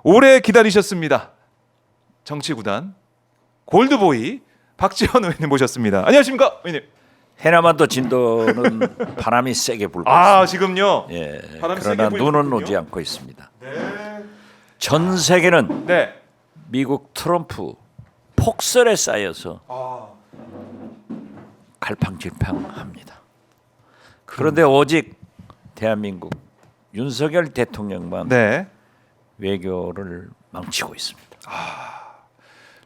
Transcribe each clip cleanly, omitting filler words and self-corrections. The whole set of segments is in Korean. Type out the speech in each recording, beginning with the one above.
오래 기다리셨습니다. 정치구단 골드보이 박지원 의원님 모셨습니다. 안녕하십니까, 의원님. 해남반도 진도는 바람이 세게 불고 아, 있습니다. 지금요. 예, 바람이 그러나 세게 눈은 불고 오지 있군요. 않고 있습니다. 네. 전 세계는 네. 미국 트럼프 폭설에 쌓여서 아, 갈팡질팡합니다. 그런데 오직 대한민국 윤석열 대통령만 네. 외교를 망치고 있습니다.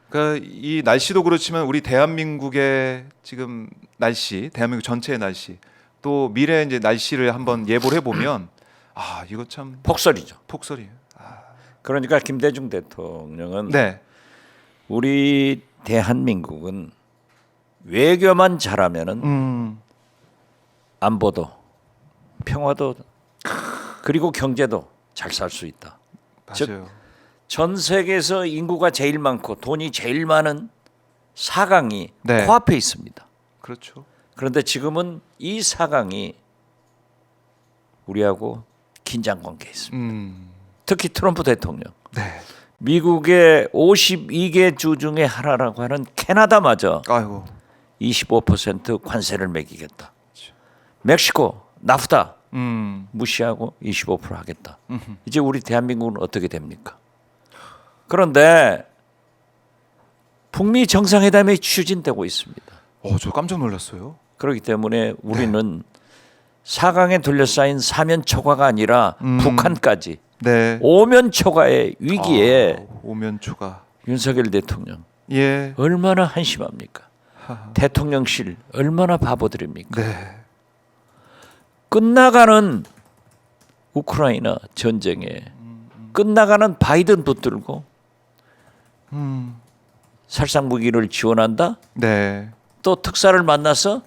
그러니까 이 날씨도 그렇지만 우리 대한민국의 지금 날씨, 대한민국 전체의 날씨, 또 미래 이제 날씨를 한번 예보를 해보면 아, 이거 참 폭설이죠. 폭설이에요. 그러니까 김대중 대통령은 네. 우리 대한민국은 외교만 잘하면은 안보도 평화도 그리고 경제도 잘 살 수 있다. 즉, 맞아요. 전 세계에서 인구가 제일 많고 돈이 제일 많은 사강이 네. 코앞에 있습니다. 그렇죠. 그런데 지금은 이 사강이 우리하고 긴장 관계에 있습니다. 특히 트럼프 대통령, 네. 미국의 52개 주 중에 하나라고 하는 캐나다마저 아이고. 25% 관세를 매기겠다. 멕시코, 나프타 음. 무시하고 25% 하겠다. 이제 우리 대한민국은 어떻게 됩니까? 그런데 북미 정상회담이 추진되고 있습니다. 저 깜짝 놀랐어요. 그렇기 때문에 우리는 사강에 둘러싸인 사면초가가 아니라 북한까지 네. 오면초가의 위기에 오면초가. 윤석열 대통령 예. 얼마나 한심합니까? 대통령실 얼마나 바보들입니까? 네. 끝나가는 우크라이나 전쟁에 끝나가는 바이든 붙들고 살상 무기를 지원한다? 네. 또 특사를 만나서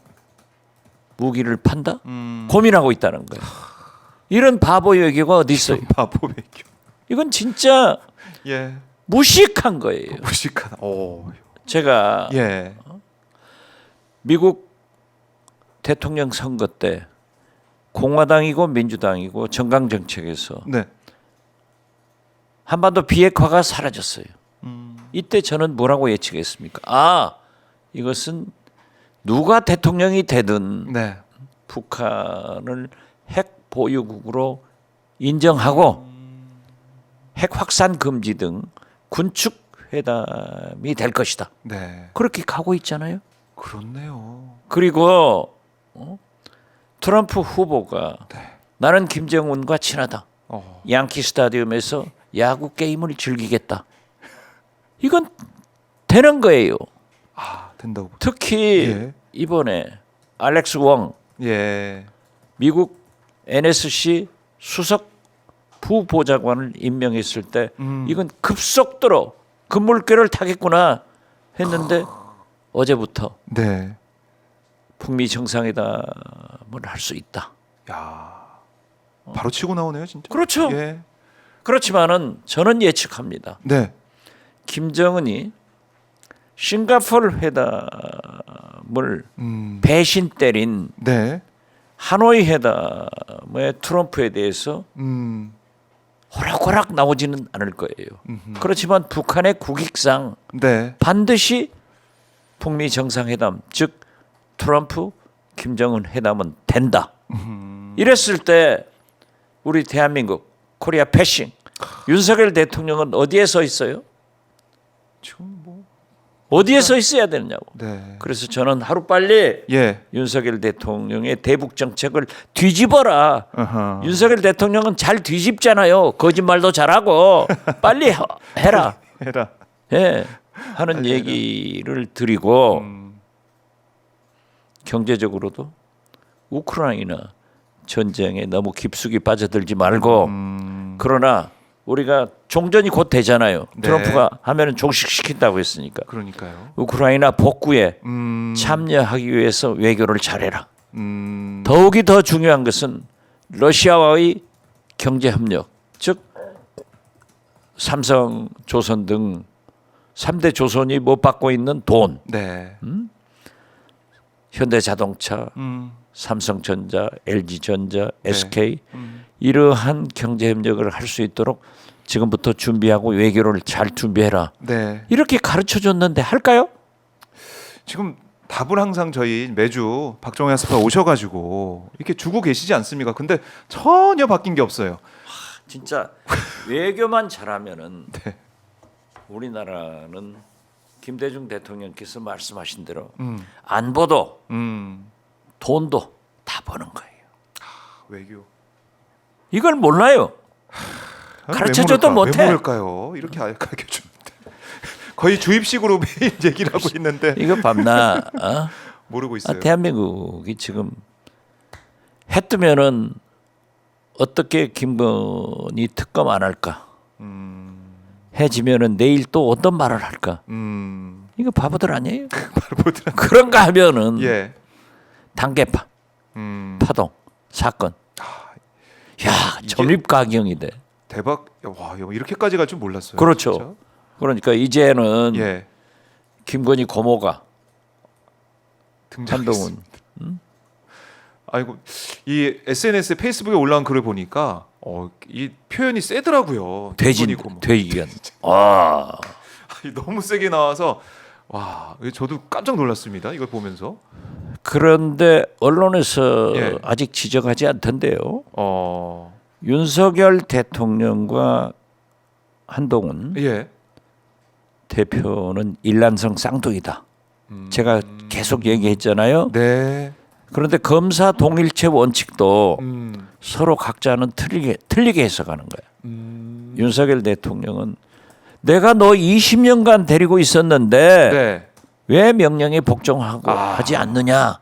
무기를 판다? 고민하고 있다는 거예요. 이런 바보 외교가 어디 있어요? 바보 외교. 이건 진짜 예. 무식한 거예요. 무식하다. 제가 예. 미국 대통령 선거 때 공화당이고 민주당이고 정강 정책에서 네. 한반도 비핵화가 사라졌어요. 이때 저는 뭐라고 예측했습니까? 아, 이것은 누가 대통령이 되든 네. 북한을 핵 보유국으로 인정하고 핵 확산 금지 등 군축 회담이 될 것이다. 네. 그렇게 가고 있잖아요. 그렇네요. 그리고 트럼프 후보가 네. 나는 김정은과 친하다. 어. 양키 스타디움에서 야구 게임을 즐기겠다. 이건 되는 거예요. 아, 된다고. 특히 예. 이번에 알렉스 웡 예. 미국 NSC 수석 부보좌관을 임명했을 때 이건 급속도로 급물결을 타겠구나 했는데 어제부터 네. 북미 정상회담을 할 수 있다. 야. 바로 치고 나오네요, 진짜. 그렇죠. 예. 그렇지만은 저는 예측합니다. 네. 김정은이 싱가포르 회담을 배신 때린 네. 하노이 회담의 트럼프에 대해서 호락호락 나오지는 않을 거예요. 그렇지만 북한의 국익상 네. 반드시 북미 정상회담 즉 트럼프 김정은 회담은 된다. 이랬을 때 우리 대한민국 코리아 패싱 윤석열 대통령은 어디에 서 있어요? 지금 뭐. 어디에 서 있어야 되느냐고. 네. 그래서 저는 하루빨리 예. 윤석열 대통령의 대북 정책을 뒤집어라. 어허. 윤석열 대통령은 잘 뒤집잖아요. 거짓말도 잘하고 빨리 해라. 해라. 예, 하는 얘기를 드리고 경제적으로도 우크라이나 전쟁에 너무 깊숙이 빠져들지 말고 그러나 우리가 종전이 곧 되잖아요. 네. 트럼프가 하면은 종식시킨다고 했으니까 그러니까요. 우크라이나 복구에 참여하기 위해서 외교를 잘해라. 더욱이 더 중요한 것은 러시아와의 경제 협력, 즉 삼성, 조선 등 3대 조선이 못 받고 있는 돈, 네. 현대자동차, 삼성전자, LG전자, SK 이러한 경제 협력을 할 수 있도록 지금부터 준비하고 외교를 잘 준비해라. 네. 이렇게 가르쳐 줬는데 할까요? 지금 답을 항상 저희 매주 박정현 스파 오셔가지고 이렇게 주고 계시지 않습니까? 근데 전혀 바뀐 게 없어요. 진짜 외교만 잘하면은 네. 우리나라는 김대중 대통령께서 말씀하신 대로 안보도 돈도 다 버는 거예요. 외교. 이걸 몰라요. 가르쳐줘도 왜 못해. 모를까요? 이렇게 가르쳐 주는데 거의 주입식으로 매일 얘기를 하고 있는데 이거 밤낮 모르고 있어요. 대한민국이 지금 해 뜨면은 어떻게 김건희 특검 안 할까? 해 지면은 내일 또 어떤 말을 할까? 이거 바보들 아니에요? 바보들. 그런가 하면은 예. 단계파, 파동, 사건. 야, 이게- 점입가경이 돼. 대박. 와, 이렇게까지 갈 줄 몰랐어요. 그렇죠. 진짜. 그러니까 이제는 예. 김건희 고모가 등장했습니다. 한동훈 아이고 이 SNS에 페이스북에 올라온 글을 보니까 이 표현이 세더라고요. 돼지 김건희 고모. 돼지견. 아, 아니, 너무 세게 나와서 와, 저도 깜짝 놀랐습니다. 이걸 보면서. 그런데 언론에서 예. 아직 지적하지 않던데요. 어. 윤석열 대통령과 한동훈 예. 대표는 일란성 쌍둥이다. 제가 계속 얘기했잖아요. 네. 그런데 검사 동일체 원칙도 음. 서로 각자는 틀리게 해석하는 거야. 윤석열 대통령은 내가 너 20년간 데리고 있었는데 네. 왜 명령에 복종하고 아. 하지 않느냐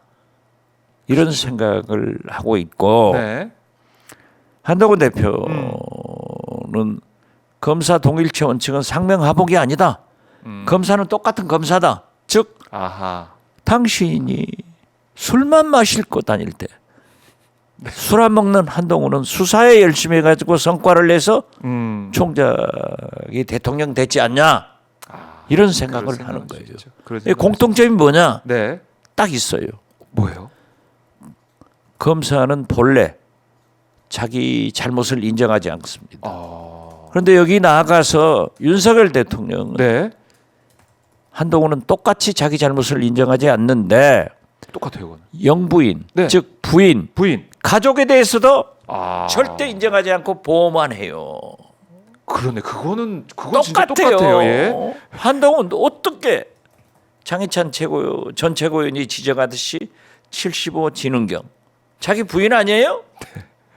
이런 생각을 하고 있고 네. 한동훈 대표는 검사 동일체 원칙은 상명하복이 아니다. 검사는 똑같은 검사다. 즉 아하. 당신이 술만 마실 거 다닐 때 술 안 먹는 한동훈은 수사에 열심히 해가지고 성과를 내서 총장이 대통령 됐지 않냐 이런 생각을 그럴 하는 생각할 거예요. 수 있죠. 그럴 이 생각할 공통점이 뭐냐? 네. 딱 있어요. 뭐예요? 검사는 본래 자기 잘못을 인정하지 않습니다. 어. 그런데 여기 나아가서 윤석열 대통령은 네. 한동훈은 똑같이 자기 잘못을 인정하지 않는데 똑같아요, 이거는. 영부인, 네. 즉 부인, 부인. 가족에 대해서도 아. 절대 인정하지 않고 보호만 해요. 그러네. 그건 진짜 똑같아요. 똑같아요. 예. 한동훈도 어떻게 장해찬 전 최고위원이 지적하듯이 75 진은경 자기 부인 아니에요?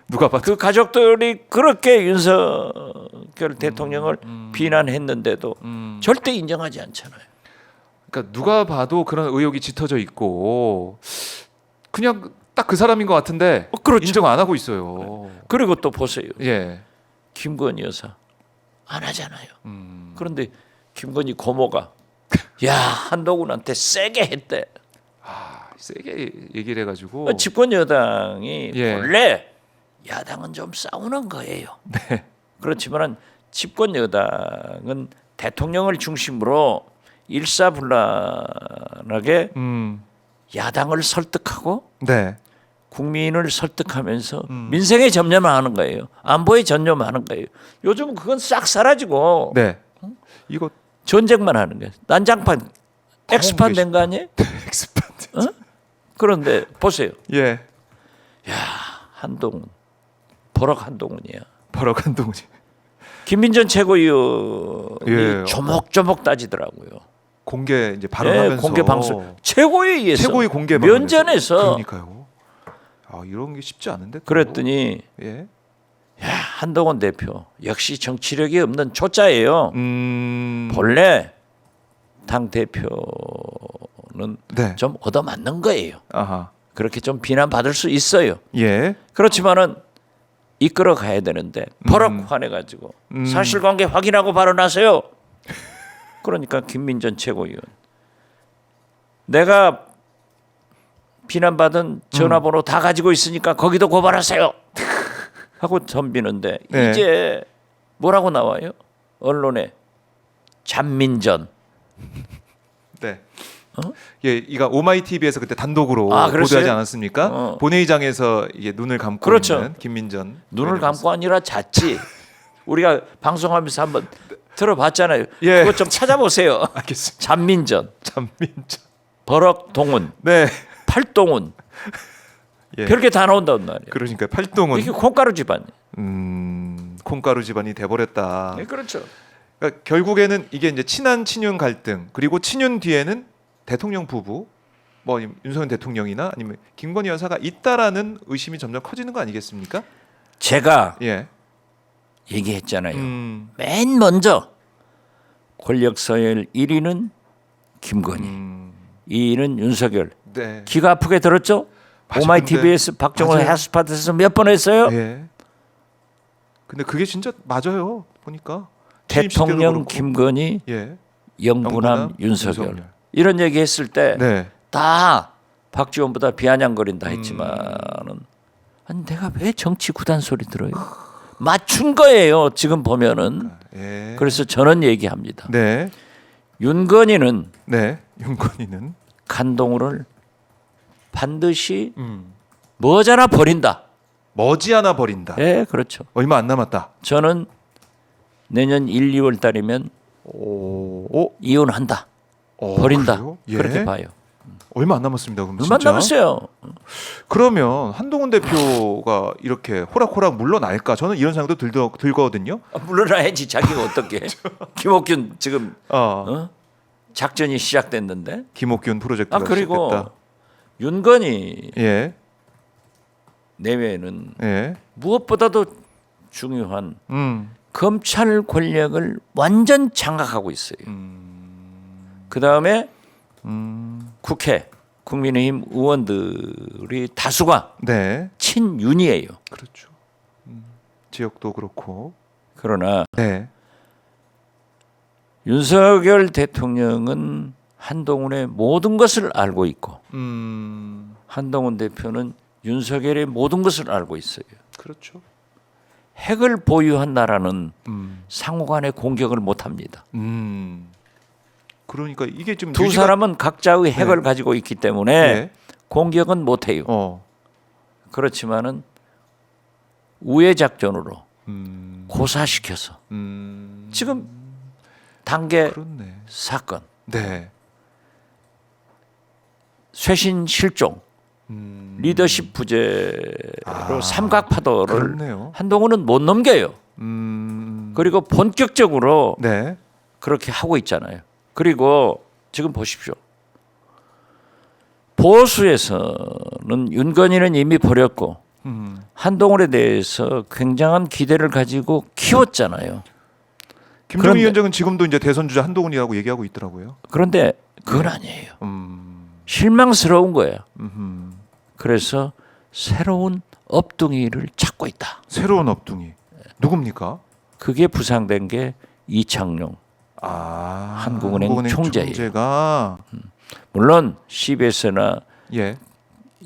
누가 봐도 그 가족들이 그렇게 윤석열 대통령을 비난했는데도 절대 인정하지 않잖아요. 그러니까 누가 봐도 그런 의혹이 짙어져 있고 그냥 딱 그 사람인 것 같은데 그렇죠. 인정 안 하고 있어요. 그리고 또 보세요. 예. 김건희 여사 안 하잖아요. 그런데 김건희 고모가 야 한동훈한테 세게 했대. 세게 얘기를 해가지고 집권 여당이 예. 원래 야당은 좀 싸우는 거예요. 네. 그렇지만 집권 여당은 대통령을 중심으로 일사불란하게 야당을 설득하고 네. 국민을 설득하면서 민생에 전념하는 거예요. 안보에 전념하는 거예요. 요즘은 그건 싹 사라지고 네. 이거 전쟁만 하는 거예요. 난장판, 엑스판 된 거 아니에요? 엑스판트. 그런데 보세요. 예. 한동훈, 버럭 한동훈이야. 바로 한동훈이. 김민전 최고위원이 예. 조목조목 따지더라고요. 공개 이제 발언하면서 공개 방송 최고위에서 최고위 공개 면전에서 그러니까요. 이런 게 쉽지 않은데. 또. 그랬더니 예. 야, 한동훈 대표 역시 정치력이 없는 초짜예요. 음. 본래 당 대표는 네. 좀 얻어맞는 거예요. 아하. 그렇게 좀 비난받을 수 있어요. 예. 그렇지만은 이끌어 가야 되는데 버럭 화내가지고 사실관계 확인하고 발언하세요. 그러니까 김민전 최고위원 내가 비난받은 전화번호 다 가지고 있으니까 거기도 고발하세요 하고 덤비는데 네. 이제 뭐라고 나와요? 언론에 잔민전. 네. 예, 이가 오마이 TV에서 그때 단독으로 그랬어요? 보도하지 않았습니까? 본회의장에서 이게 눈을 감고 그렇죠. 있는 김민전 눈을 의원이었어요. 감고 아니라 잤지. 우리가 방송하면서 한번 들어봤잖아요. 예. 그것 좀 찾아보세요. 알겠습니다. 잔민전, 잔민전. 버럭동운, 네. 팔동운 예. 별게 다 나온단 말이에요. 그러니까 팔동은 이게 콩가루 집안. 콩가루 집안이 돼버렸다. 네, 그렇죠. 그러니까 결국에는 이게 이제 친한 친윤 갈등 그리고 친윤 뒤에는 대통령 부부 뭐 윤석열 대통령이나 아니면 김건희 여사가 있다라는 의심이 점점 커지는 거 아니겠습니까? 제가 예. 얘기했잖아요. 맨 먼저 권력 서열 1위는 김건희, 2위는 윤석열. 네. 귀가 아프게 들었죠? 맞아, 오마이 근데- TVS 박정호 맞아요. 핫스팟에서 몇 번 했어요? 예. 근데 그게 진짜 맞아요. 보니까 대통령 그렇고. 김건희, 예. 영부남 영부남, 윤석열. 윤석열. 이런 얘기 했을 때 네. 다 박지원보다 비아냥거린다 했지만은 아니 내가 왜 정치 구단 소리 들어요? 맞춘 거예요. 지금 보면은. 예. 그래서 저는 얘기합니다. 네. 윤건희는 네. 윤건희는 한동훈을 반드시 머지않아 버린다. 머지않아 버린다. 예, 그렇죠. 얼마 안 남았다. 저는 내년 1, 2월 달이면 오. 이혼한다. 버린다. 그래요? 예. 그렇게 봐요. 얼마 안 남았습니다. 그럼 얼마 진짜. 남았어요? 그러면 한동훈 대표가 이렇게 호락호락 물러날까? 저는 이런 생각도 들거든요. 물러나야지 자기가 어떻게? 김옥균 지금 아, 작전이 시작됐는데. 김옥균 프로젝트가 그리고 시작됐다. 윤건희 예, 내외는 예, 무엇보다도 중요한 음, 검찰 권력을 완전 장악하고 있어요. 그 다음에 국회, 국민의힘 의원들이 다수가 네, 친윤이에요. 그렇죠. 지역도 그렇고, 그러나 네, 윤석열 대통령은 한동훈의 모든 것을 알고 있고 한동훈 대표는 윤석열의 모든 것을 알고 있어요. 그렇죠. 핵을 보유한 나라는 상호간의 공격을 못합니다. 그러니까 이게 지금 두 사람은 각자의 핵을 가지고 있기 때문에 네. 공격은 못해요. 그렇지만은 우회 작전으로 고사시켜서 지금 단계 그렇네. 사건, 네, 쇄신 실종, 리더십 부재로 삼각파도를 그렇네요. 한동훈은 못 넘겨요. 그리고 본격적으로 네, 그렇게 하고 있잖아요. 그리고 지금 보십시오. 보수에서는 윤건희는 이미 버렸고 한동훈에 대해서 굉장한 기대를 가지고 키웠잖아요. 김종인 그런데- 위원장은 지금도 이제 대선 주자 한동훈이라고 얘기하고 있더라고요. 그런데 그건 아니에요. 실망스러운 거예요. 그래서 새로운 업둥이를 찾고 있다. 새로운 업둥이 누굽니까? 그게 부상된 게 이창용. 아, 한국은행 총재예요. 총재가 물론 CBS나 예,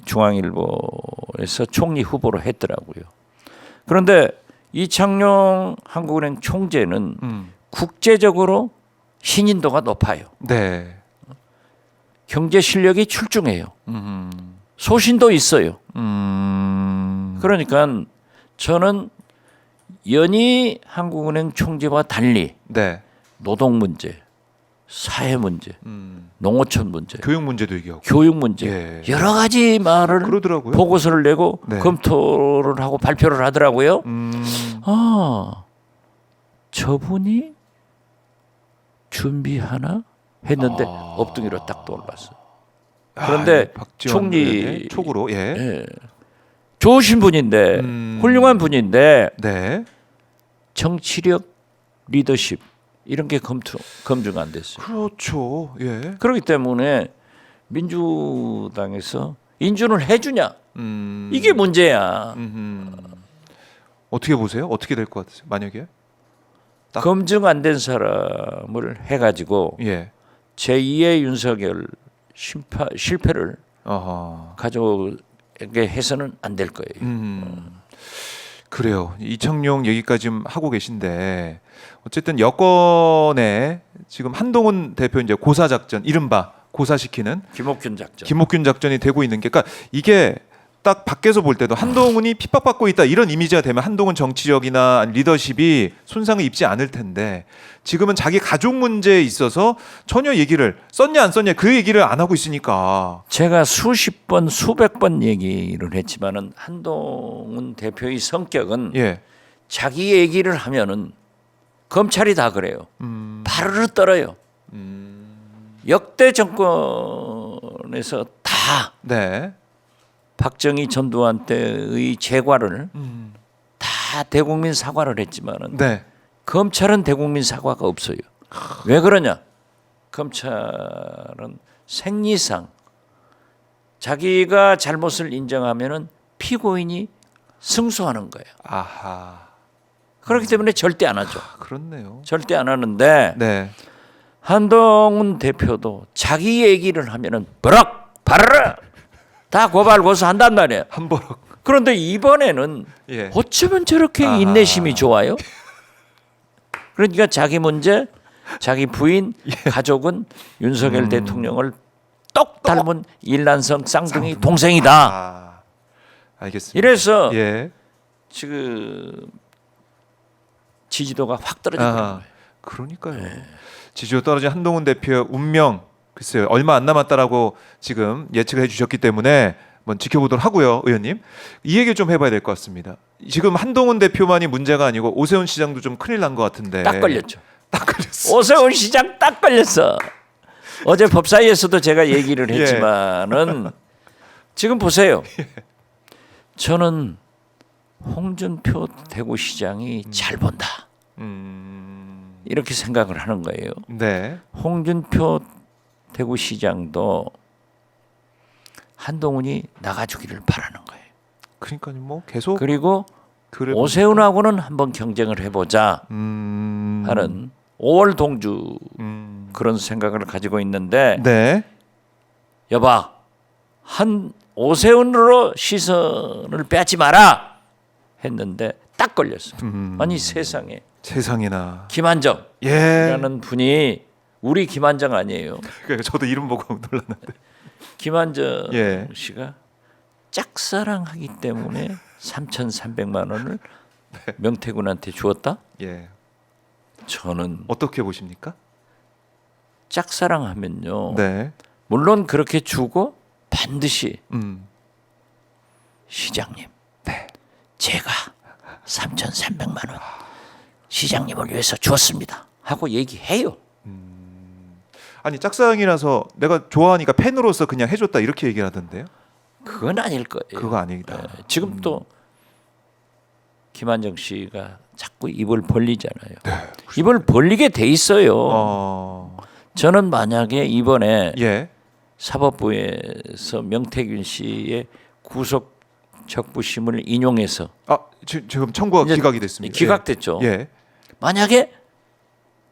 중앙일보에서 총리 후보로 했더라고요. 그런데 이창용 한국은행 총재는 국제적으로 신인도가 높아요. 네, 경제 실력이 출중해요. 소신도 있어요. 그러니까 저는 연희 한국은행 총재와 달리 네, 노동 문제, 사회 문제, 농어촌 문제, 교육 문제도 얘기하고 교육 문제 예. 여러 가지 말을 그러더라고요. 보고서를 내고 네. 검토를 하고 발표를 하더라고요. 아, 저분이 준비하나 했는데 업둥이로 딱 떠올랐어요. 그런데 박지원 총리 의원의 촉으로 예, 예, 좋으신 분인데 훌륭한 분인데 네, 정치력, 리더십 이런 게 검증 안 됐어요. 그렇죠. 예, 그렇기 때문에 민주당에서 인준을 해주냐 이게 문제야. 어떻게 보세요? 어떻게 될 것 같으세요? 만약에 딱- 검증 안 된 사람을 해가지고 예, 제2의 윤석열 실패를 아하. 가져오게 해서는 안 될 거예요. 그래요. 이창용 얘기까지 좀 하고 계신데 어쨌든 여권에 지금 한동훈 대표 이제 고사 작전, 이른바 고사시키는 김옥균 작전. 김옥균 작전이 되고 있는 게, 그러니까 이게 딱 밖에서 볼 때도 한동훈이 핍박받고 있다 이런 이미지가 되면 한동훈 정치력이나 리더십이 손상을 입지 않을 텐데 지금은 자기 가족 문제에 있어서 전혀 얘기를 썼냐 안 썼냐 그 얘기를 안 하고 있으니까. 제가 수십 번 수백 번 얘기를 했지만은 한동훈 대표의 성격은 예. 자기 얘기를 하면은 검찰이 다 그래요. 바르르 떨어요. 역대 정권에서 다 네. 박정희 전두환 때의 재과를 다 대국민 사과를 했지만은 네. 검찰은 대국민 사과가 없어요. 왜 그러냐? 검찰은 생리상 자기가 잘못을 인정하면은 피고인이 승소하는 거예요. 아하. 그렇기 때문에 절대 안 하죠. 그렇네요. 절대 안 하는데 네. 한동훈 대표도 자기 얘기를 하면은 버럭 바르르 다 고발 고소한단 말이에요. 한버럭. 그런데 이번에는 예. 어쩌면 저렇게 아하. 인내심이 좋아요? 그러니까 자기 문제, 자기 부인, 가족은 윤석열 대통령을 똑 닮은 일란성 쌍둥이 동생이다. 아. 알겠습니다. 이래서 예. 지금 지지도가 확 떨어지는 거예요. 그러니까요. 지지율 떨어진 한동훈 대표의 운명 글쎄요 얼마 안 남았다라고 지금 예측을 해주셨기 때문에 한번 지켜보도록 하고요, 의원님. 이 얘기 좀 해봐야 될 것 같습니다. 지금 한동훈 대표만이 문제가 아니고 오세훈 시장도 좀 큰일 난 것 같은데. 딱 걸렸죠. 딱 걸렸어. 오세훈 시장 딱 걸렸어. 어제 법사위에서도 제가 얘기를 예. 했지만은 지금 보세요. 저는 홍준표 대구시장이 잘 본다. 이렇게 생각을 하는 거예요. 네. 홍준표 대구시장도 한동훈이 나가주기를 바라는 거예요. 그러니까요, 뭐 계속 그리고 글을 오세훈하고는 한번 경쟁을 해보자 하는. 하는 5월 동주 그런 생각을 가지고 있는데 네. 여봐 한 오세훈으로 시선을 빼지 마라 했는데 딱 걸렸어. 아니 세상에 세상에나. 김한정이라는 예. 분이 우리 김한정 아니에요. 그러니까 저도 이름 보고 놀랐는데. 김한정 예. 씨가 짝사랑하기 때문에 3,300만 원을 명태군한테 주었다? 예. 저는 어떻게 보십니까? 짝사랑하면요. 네. 물론 그렇게 주고 반드시 시장님, 제가 3,300만 원 시장님을 위해서 주었습니다. 하고 얘기해요. 아니 짝사랑이라서 내가 좋아하니까 팬으로서 그냥 해줬다 이렇게 얘기를 하던데요. 그건 아닐 거예요. 그거 아니다. 네, 지금 또 김한정 씨가 자꾸 입을 벌리잖아요. 입을 벌리게 돼 있어요. 저는 만약에 이번에 예. 사법부에서 명태균 씨의 구속 적부심을 인용해서 지금 청구가 이제 기각이 됐습니다. 기각됐죠. 예. 만약에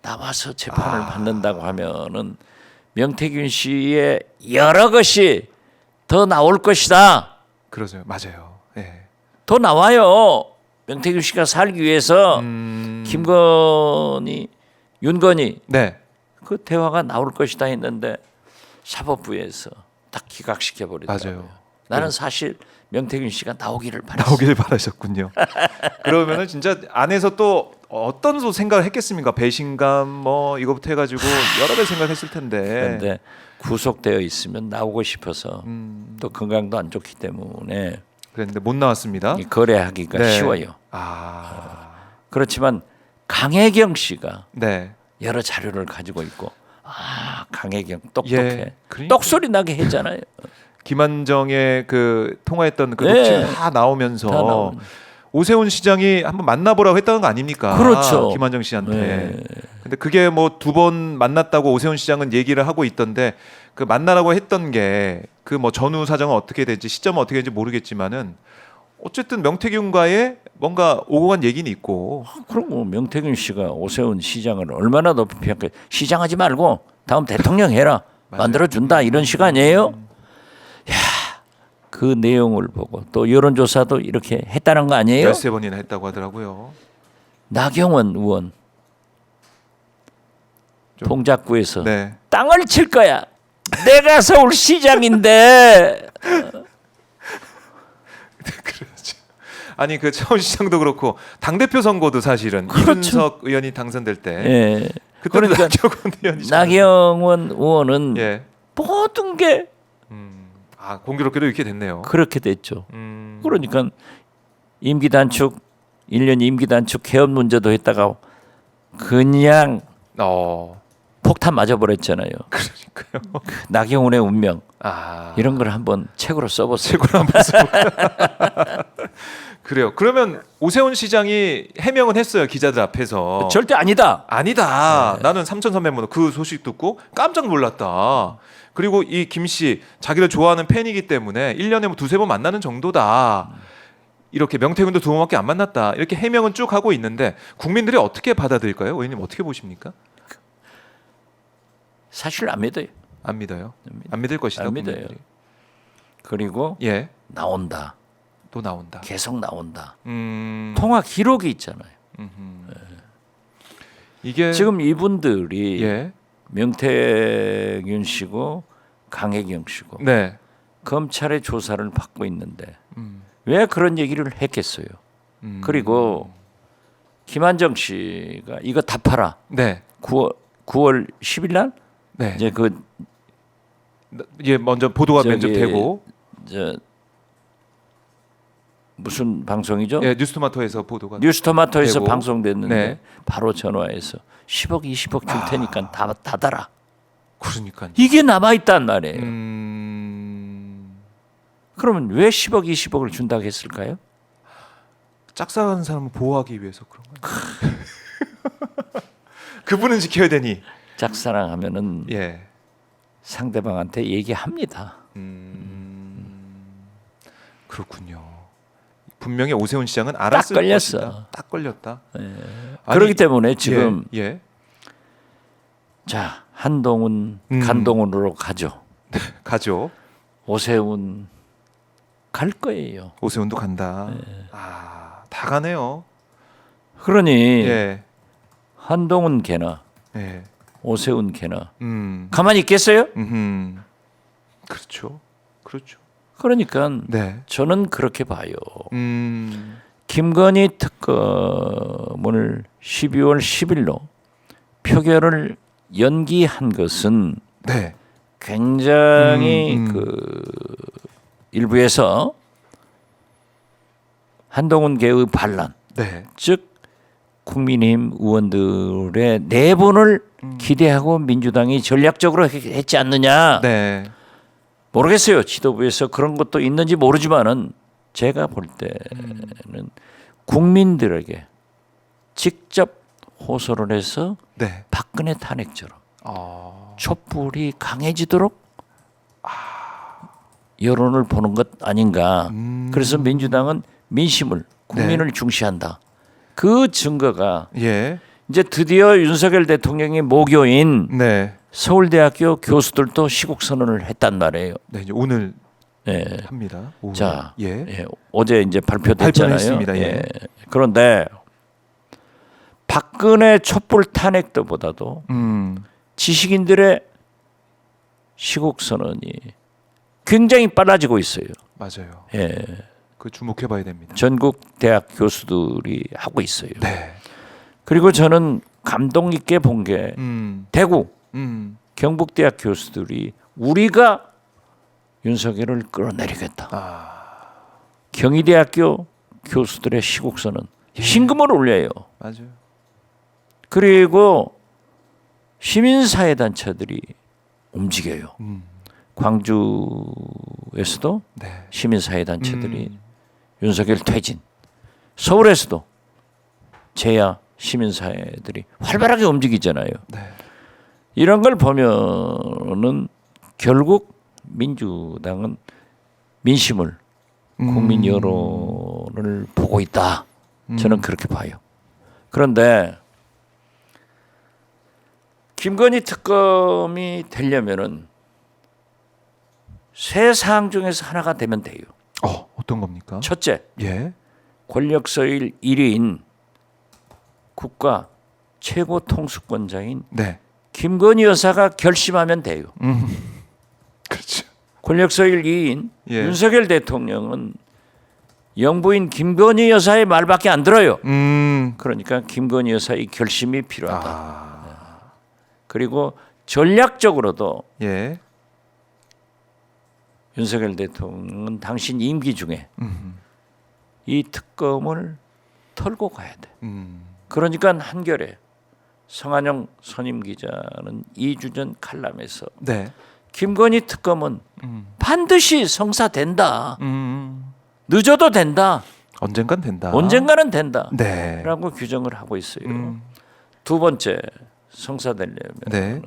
나와서 재판을 받는다고 하면은 명태균 씨의 여러 것이 더 나올 것이다. 그러세요. 맞아요. 예. 더 나와요. 명태균 씨가 살기 위해서 김건희, 윤건희 네. 그 대화가 나올 것이다 했는데 사법부에서 딱 기각시켜 버리더라고요. 맞아요. 나는 사실 명태균 씨가 나오기를 바랐어요. 나오길 바라셨군요. 그러면은 진짜 안에서 또 어떤 생각을 했겠습니까? 배신감 뭐 이거부터 해가지고 여러 가지 생각했을 텐데. 그런데 구속되어 있으면 나오고 싶어서 또 건강도 안 좋기 때문에 그랬는데 못 나왔습니다. 이 거래하기가 네. 쉬워요. 그렇지만 강혜경 씨가 네. 여러 자료를 가지고 있고 강혜경 똑똑해. 예. 그러니까. 똑소리 나게 했잖아요. 김한정의 그 통화했던 그 네. 녹취 다 나오면서 다 나오는. 오세훈 시장이 한번 만나보라고 했다는 거 아닙니까? 그렇죠. 김한정 씨한테. 네. 근데 그게 뭐 2번 만났다고 오세훈 시장은 얘기를 하고 있던데 그 만나라고 했던 게 그 뭐 전후 사정은 어떻게 될지 시점은 어떻게 될지 모르겠지만은 어쨌든 명태균과의 뭔가 오고 간 얘기는 있고. 그럼 뭐 명태균 씨가 오세훈 시장을 얼마나 높이 평가해. 시장하지 말고 다음 대통령 해라. 만들어준다 이런 시간이에요. 그 내용을 보고 또 여론조사도 이렇게 했다는 거 아니에요? 13번이나 했다고 하더라고요. 나경원 의원 동작구에서 네. 땅을 칠 거야. 내가 서울시장인데 아니 그 서울시장도 그렇고 당 대표 선거도 사실은 그렇죠. 이준석 의원이 당선될 때 예. 그때 그러니까 나경원 의원이 나경원 의원은 예. 모든 게 아 공교롭게도 이렇게 됐네요. 그렇게 됐죠. 그러니까 임기 단축 1년 임기 단축 개헌 문제도 했다가 그냥 폭탄 맞아버렸잖아요. 그러니까요. 나경원의 운명 아 이런 걸 한번 책으로 써보세요. 최고로 한번 써볼까요? 그래요. 그러면 오세훈 시장이 해명은 했어요 기자들 앞에서. 절대 아니다. 아니다. 나는 3,300만 그 소식 듣고 깜짝 놀랐다. 그리고 이 김 씨 자기를 좋아하는 팬이기 때문에 1년에 뭐 두세 번 만나는 정도다. 이렇게 명태균도 2번밖에 안 만났다. 이렇게 해명은 쭉 하고 있는데 국민들이 어떻게 받아들일까요? 의원님 어떻게 보십니까? 사실 안 믿어요. 안 믿어요. 안 믿을 것이다. 안 믿어요. 국민들이. 그리고 예. 나온다. 또 나온다. 계속 나온다. 음. 통화 기록이 있잖아요. 이게 지금 이분들이 예. 명태균 씨고 강혜경 씨고 네. 검찰의 조사를 받고 있는데 왜 그런 얘기를 했겠어요? 그리고 김한정 씨가 이거 다 팔아. 네. 9월 10일 날 네. 이제 그 예, 먼저 보도가 저기 면접되고 저 무슨 방송이죠? 예, 뉴스토마토에서 보도가 뉴스토마토에서 되고. 방송됐는데 네. 바로 전화해서 10억, 20억 줄 테니까 다 닫아라. 그러니까요. 이게 남아 있단 말이에요. 그러면 왜 10억, 20억을 준다고 했을까요? 짝사랑하는 사람을 보호하기 위해서 그런 거예요. 그분은 지켜야 되니. 짝사랑하면은 예. 상대방한테 얘기합니다. 그렇군요. 분명히 오세훈 시장은 알았을 걸렸어. 것이다. 딱 걸렸다. 아니, 그렇기 때문에 지금 예. 자 한동훈, 간동훈으로 가죠. 가죠. 오세훈 갈 거예요. 오세훈도 간다. 다 가네요. 그러니 예. 한동훈 개나 예. 오세훈 개나 음. 가만히 있겠어요? 그렇죠. 그렇죠. 그러니까 네. 저는 그렇게 봐요. 김건희 특검을 12월 10일로 표결을 연기한 것은 네. 굉장히 그 일부에서 한동훈 계의 반란, 네. 즉 국민의힘 의원들의 내분을 기대하고 민주당이 전략적으로 했지 않느냐. 네. 모르겠어요. 지도부에서 그런 것도 있는지 모르지만은 제가 볼 때는 국민들에게 직접 호소를 해서 네. 박근혜 탄핵처럼 촛불이 강해지도록 여론을 보는 것 아닌가. 그래서 민주당은 민심을 국민을 중시한다. 그 증거가 예. 이제 드디어 윤석열 대통령의 모교인 네. 서울대학교 교수들도 시국 선언을 했단 말이에요. 네, 이제 오늘 예. 합니다. 오후에. 자, 예. 예, 어제 이제 발표됐잖아요. 발표했습니다. 예. 그런데 박근혜 촛불 탄핵도보다도 지식인들의 시국 선언이 굉장히 빨라지고 있어요. 맞아요. 예. 그 주목해 봐야 됩니다. 전국 대학 교수들이 하고 있어요. 네. 그리고 저는 감동 있게 본 게 대구 경북대학 교수들이 우리가 윤석열을 끌어내리겠다. 경희대학교 교수들의 시국선언 신금을 올려요. 맞아요. 그리고 시민사회단체들이 움직여요. 광주에서도 네. 시민사회단체들이 윤석열 퇴진, 서울에서도 제야 시민사회들이 활발하게 움직이잖아요. 네. 이런 걸 보면은 결국 민주당은 민심을 국민 여론을 보고 있다. 저는 그렇게 봐요. 그런데 김건희 특검이 되려면은 세 사항 중에서 하나가 되면 돼요. 어떤 겁니까? 첫째, 예. 권력 서열 1위인 국가 최고 통수권자인 네. 김건희 여사가 결심하면 돼요. 그렇죠. 권력 서열 2위인 예. 윤석열 대통령은 영부인 김건희 여사의 말밖에 안 들어요. 음. 그러니까 김건희 여사의 결심이 필요하다. 아. 그리고 전략적으로도 예. 윤석열 대통령은 당신 임기 중에 이 특검을 털고 가야 돼. 그러니까 한겨레 성한영 선임 기자는 2주 전 칼럼에서 네. 김건희 특검은 반드시 성사된다. 늦어도 된다. 언젠간 된다. 언젠가는 된다. 네. 라고 규정을 하고 있어요. 두 번째 성사되려면 네.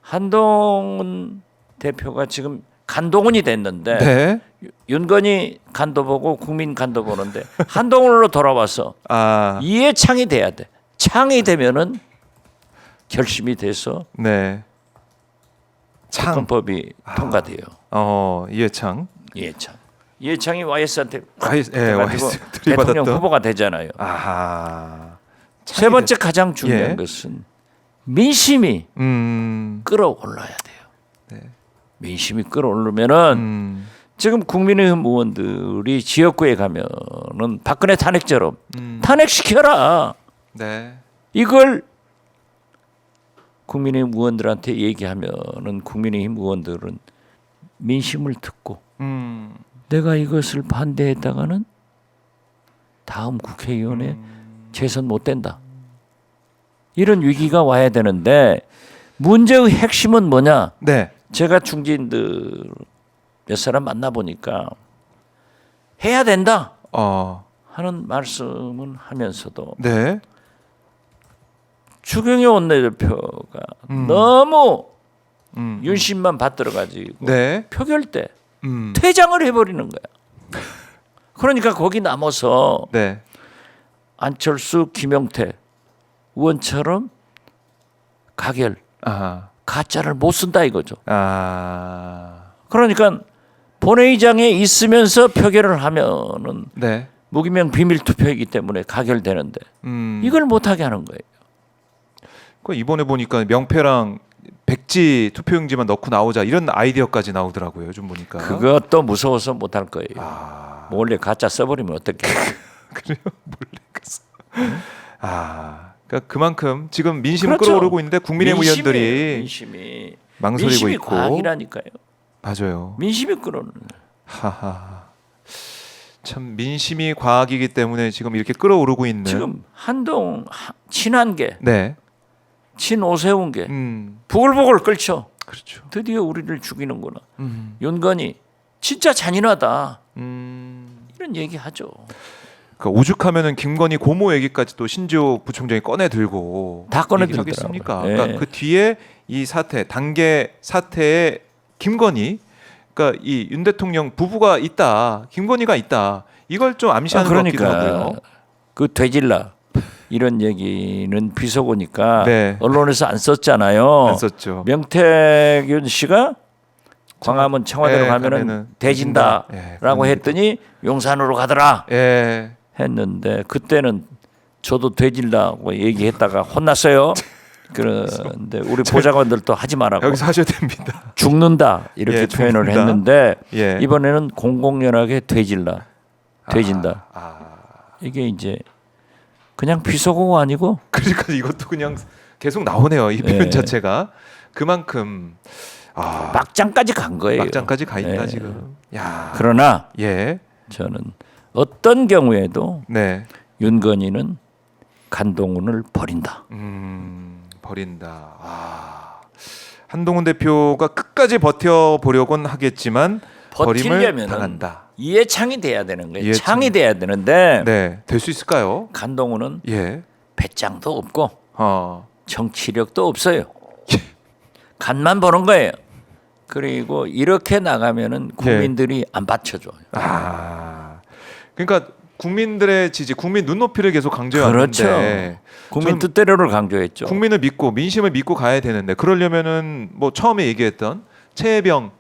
한동훈 대표가 지금 간동훈이 됐는데 네. 윤건희 간도 보고 국민 간도 보는데 한동훈으로 돌아와서 아. 이해창이 돼야 돼. 창이 되면은 결심이 돼서 네. 창. 특검법이 통과돼요. 이해창. 이해창이 YS한테 예, 가지고 YS 대통령 들이받았던. 후보가 되잖아요. 아하. 세 번째 가장 중요한 예. 것은 민심이 음. 끌어올라야 돼요. 네. 민심이 끌어오르면은 지금 국민의힘 의원들이 지역구에 가면은 박근혜 탄핵처럼 탄핵시켜라. 네. 이걸 국민의힘 의원들한테 얘기하면은 국민의힘 의원들은 민심을 듣고 내가 이것을 반대했다가는 다음 국회의원에 재선 못 된다. 이런 위기가 와야 되는데 문제의 핵심은 뭐냐? 네. 제가 중진들 몇 사람 만나보니까 해야 된다 하는 말씀은 하면서도 네. 추경호 원내대표가 너무 음. 윤심만 받들어가지고 네. 표결 때 퇴장을 해버리는 거야. 그러니까 거기 남아서 네. 안철수, 김용태 의원처럼 가결, 아하. 가짜를 못 쓴다 이거죠. 아. 그러니까 본회의장에 있으면서 표결을 하면은 네. 무기명 비밀 투표이기 때문에 가결되는데 이걸 못하게 하는 거예요. 그 이번에 보니까 명패랑 백지 투표용지만 넣고 나오자 이런 아이디어까지 나오더라고요. 요즘 보니까. 그것도 무서워서 못할 거예요. 아. 몰래 가짜 써버리면 어떡해. 그래요? 몰래 갔어. 그러니까 그만큼 지금 민심 그렇죠. 끌어오르고 있는데 국민의힘 의원들이 민심이 망설이고 민심이 있고. 과학이라니까요. 맞아요. 민심이 끌어오르는. 하하. 참 민심이 과학이기 때문에 지금 이렇게 끌어오르고 있는. 지금 한동 친한계, 네. 친오세훈계 음. 부글부글 끓죠. 그렇죠. 드디어 우리를 죽이는구나. 윤건희 진짜 잔인하다. 이런 얘기하죠. 그러니까 오죽하면은 김건희 고모 얘기까지 또 신지호 부총장이 꺼내 들고 다 꺼내 얘기를 들더라고요. 하겠습니까? 예. 그러니까 그 뒤에 이 사태 단계 사태에 김건희 그러니까 이 윤 대통령 부부가 있다, 김건희가 있다 이걸 좀 암시하는 것 같기도 하고요. 그 되질라 이런 얘기는 비속어니까 네. 언론에서 안 썼잖아요. 안 썼죠. 명태균 씨가 광화문 청와대로 예, 가면은 가면은 대진다라고 예, 그런 했더니 용산으로 가더라 예. 했는데 그때는 저도 되질라고 얘기했다가 혼났어요. 그런데 우리 보좌관들도 하지 말라고 여기서 하셔야 됩니다. 죽는다 이렇게 예, 표현을 죽는다. 했는데 예. 이번에는 공공연하게 되질라 되진다. 아. 이게 이제 그냥 비속어가 아니고 그러니까 이것도 그냥 계속 나오네요. 이 표현 예. 자체가 그만큼 막장까지 간 거예요. 막장까지 가 있다 예. 지금. 야. 그러나 예. 저는 어떤 경우에도 네. 윤건희는 간동훈을 버린다. 버린다. 한동훈 대표가 끝까지 버텨 보려고는 하겠지만 버림을 버티려면 당한다. 이해창이 돼야 되는 거예요. 이해창. 창이 돼야 되는데 네, 될 수 있을까요? 간동훈은 예. 배짱도 없고 어. 정치력도 없어요. 간만 보는 거예요. 그리고 이렇게 나가면은 국민들이 안 받쳐줘요. 그러니까 국민들의 지지, 국민 눈높이를 계속 강조해 그렇죠. 왔는데 국민 저는 뜻대로를 강조했죠. 국민을 믿고 민심을 믿고 가야 되는데 그러려면은 뭐 처음에 얘기했던 최혜병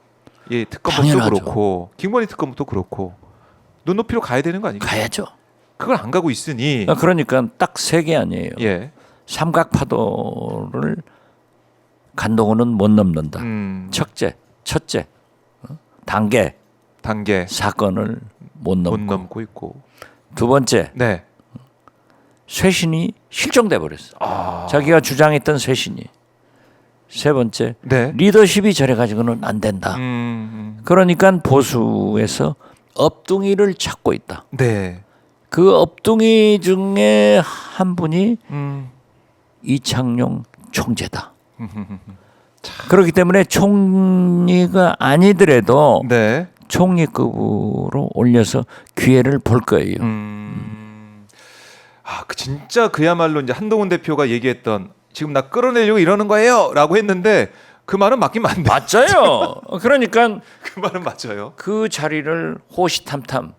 특검도 당연하죠. 그렇고 김건희 특검도 그렇고 눈높이로 가야 되는 거 아니겠어요? 가야죠. 그걸 안 가고 있으니 그러니까 딱 세 개 아니에요. 예. 삼각파도를 간동훈은 못 넘는다. 첫째, 단계 단계 사건을 못 못 넘고. 넘고 있고. 두 번째, 네. 쇄신이 실종돼 버렸어. 아. 자기가 주장했던 쇄신이. 세 번째, 네. 리더십이 저래 가지고는 안 된다. 그러니까 보수에서 업둥이를 찾고 있다. 네. 그 업둥이 중에 한 분이 음. 이창용 총재다. 그렇기 때문에 총리가 아니더라도 네. 총리급으로 올려서 기회를 볼 거예요. 아, 그 진짜 그야말로 이제 한동훈 대표가 얘기했던 지금 나 끌어내려고 이러는 거예요라고 했는데 그 말은 맞긴 맞네. 맞아요. 그러니까 그 말은 맞아요. 그 자리를 호시탐탐,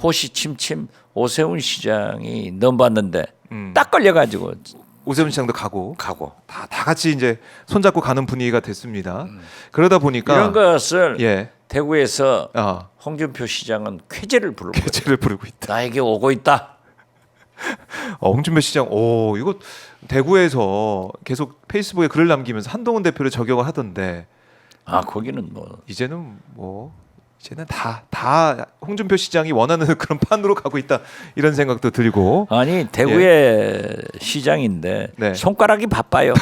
호시침침 오세훈 시장이 넘봤는데 딱 걸려가지고 오세훈 시장도 가고 가고 다 같이 이제 손잡고 가는 분위기가 됐습니다. 그러다 보니까 이런 것을 예. 대구에서 홍준표 시장은 쾌재를 부르고 개체를 부르고 있다. 나에게 오고 있다. 홍준표 시장, 오 이거 대구에서 계속 페이스북에 글을 남기면서 한동훈 대표를 저격을 하던데 아 거기는 뭐 이제는 다 홍준표 시장이 원하는 그런 판으로 가고 있다 이런 생각도 들고 아니 대구의 시장인데 네. 손가락이 바빠요.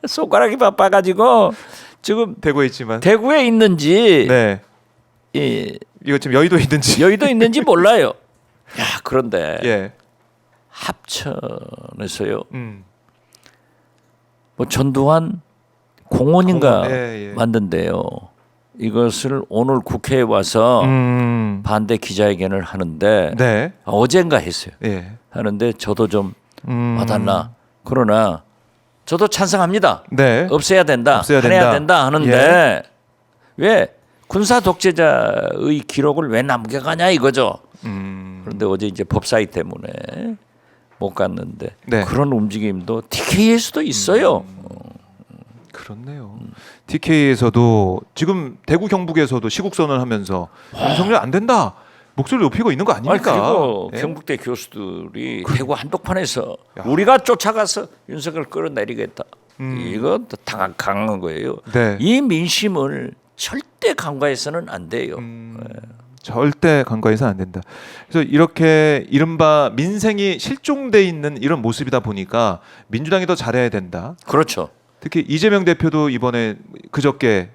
손가락이 바빠가지고 지금 대구에 있지만 대구에 있는지 네 이 이거 지금 여의도에 있는지 여의도 있는지 몰라요. 야 그런데 예 합천에서요. 뭐 전두환 공원인가 공원, 예. 만든데요. 이것을 오늘 국회에 와서 반대 기자회견을 하는데 네 어젠가 했어요. 예 하는데 저도 좀 와달라. 그러나 저도 찬성합니다. 네 없애야 된다. 없애야 해야 된다. 된다 하는데 왜 군사 독재자의 기록을 왜 남겨가냐 이거죠. 그런데 어제 이제 법사위 때문에 못 갔는데 네. 그런 움직임도 TK에서도 있어요. 그렇네요. TK에서도 지금 대구 경북에서도 시국 선언하면서 윤석열 안 된다 목소리를 높이고 있는 거 아니, 아닙니까? 그리고 예? 경북대 교수들이 대구 한복판에서 우리가 쫓아가서 윤석열 끌어내리겠다. 이거 강한 거예요. 네. 이 민심을 절대 간과해서는 안 돼요. 절대 간과해서는 안 된다. 그래서 이렇게 이른바 민생이 실종돼 있는 이런 모습이다 보니까 민주당이 더 잘해야 된다. 그렇죠. 특히 이재명 대표도 이번에 그저께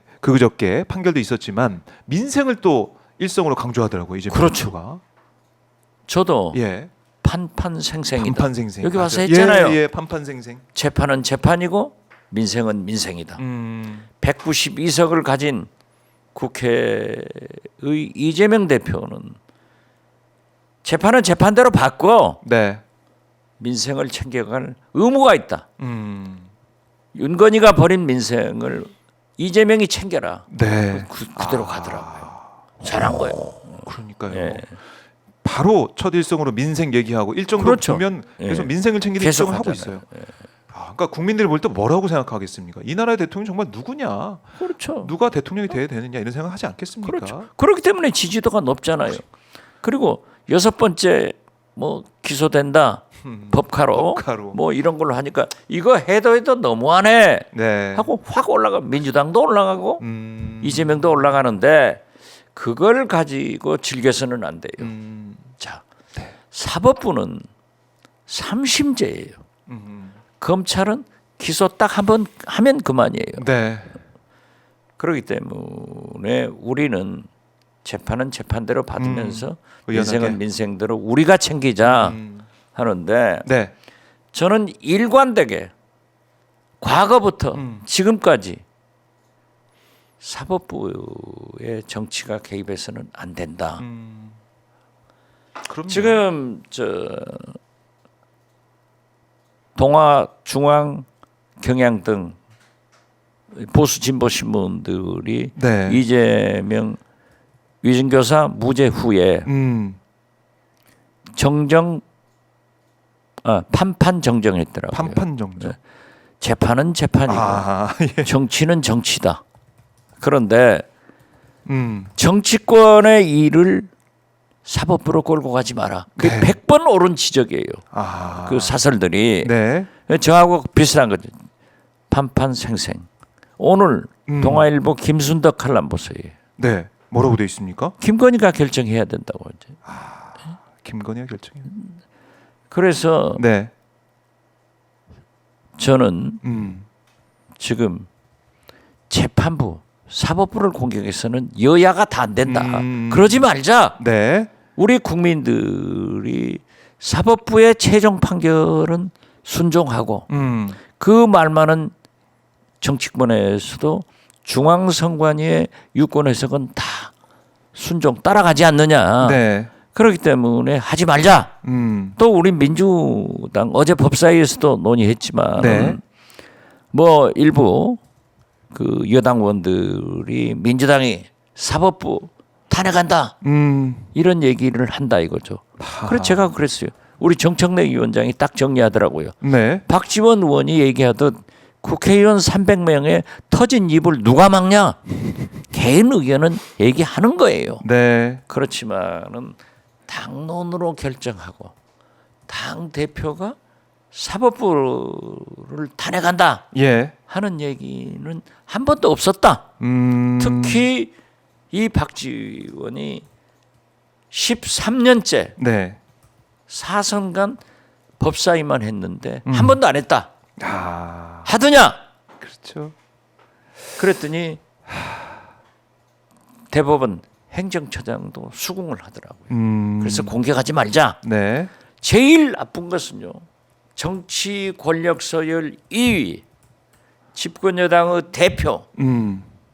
판결도 있었지만 민생을 또 일성으로 강조하더라고요. 이재명 그렇죠. 대표가. 저도 예. 판판생생이다. 판판생생. 여기 와서 맞아요. 했잖아요. 예, 판판생생. 재판은 재판이고 민생은 민생이다. 192석을 가진 국회의 이재명 대표는 재판은 재판대로 받고 네. 민생을 챙겨갈 의무가 있다. 음. 윤건희가 버린 민생을 이재명이 챙겨라. 네. 그대로 가더라고요. 잘한 거예요. 그러니까요. 예. 바로 첫 일성으로 민생 얘기하고 일정도 그렇죠. 보면 계속 예. 민생을 챙기는 계속 일정을 하고 하잖아요. 있어요. 그러니까 국민들이 볼 때 뭐라고 생각하겠습니까? 이 나라의 대통령이 정말 누구냐? 그렇죠. 누가 대통령이 돼야 되느냐 이런 생각 하지 않겠습니까? 그렇죠. 그렇기 때문에 지지도가 높잖아요. 그리고 여섯 번째 뭐 기소된다. 법카로 뭐 이런 걸로 하니까 이거 해도 너무하네 네. 하고 확 올라가. 민주당도 올라가고 이재명도 올라가는데 그걸 가지고 즐겨서는 안 돼요. 자, 사법부는 삼심제예요. 검찰은 기소 딱 한 번 하면 그만이에요. 네. 그렇기 때문에 우리는 재판은 재판대로 받으면서 의연하게. 민생은 민생대로 우리가 챙기자 하는데 네. 저는 일관되게 과거부터 지금까지 사법부의 정치가 개입해서는 안 된다. 그럼요. 지금 저 동아, 중앙, 경향 등 보수 진보 신문들이 네. 이재명 위증교사 무죄 후에 판판 정정했더라고요. 판판 정정. 재판은 재판이고 예. 정치는 정치다. 그런데 음. 정치권의 일을 사법부로 끌고 가지 마라. 그 네. 100번 옳은 지적이에요. 그 사설들이 네. 저하고 비슷한 거죠. 판판생생. 오늘 동아일보 김순덕 칼럼 보세요. 네. 뭐라고 돼 있습니까? 김건희가 결정해야 된다고 이제. 김건희가 결정해. 그래서 네. 저는 지금 재판부, 사법부를 공격해서는 여야가 다 안 된다. 그러지 말자. 네. 우리 국민들이 사법부의 최종 판결은 순종하고 그 말만은 정치권에서도 중앙선관위의 유권 해석은 다 순종 따라가지 않느냐. 네. 그렇기 때문에 하지 말자. 또 우리 민주당 어제 법사위에서도 논의했지만 네. 뭐 일부 그 여당 의원들이 민주당이 사법부 탄핵한다 이런 얘기를 한다 이거죠. 그래서 제가 그랬어요. 우리 정청래 위원장이 딱 정리하더라고요. 네. 박지원 의원이 얘기하듯 국회의원 300명의 터진 입을 누가 막냐? 개인 의견은 얘기하는 거예요. 네. 그렇지만은 당론으로 결정하고 당 대표가 사법부를 탄핵한다 예. 하는 얘기는 한 번도 없었다. 특히 이 박지원이 13년째 네. 4선간 법사위만 했는데 한 번도 안 했다. 아. 하더냐? 그렇죠. 그랬더니 대법원 행정처장도 수긍을 하더라고요. 그래서 공격하지 말자. 네. 제일 나쁜 것은요. 정치 권력 서열 2위 집권 여당의 대표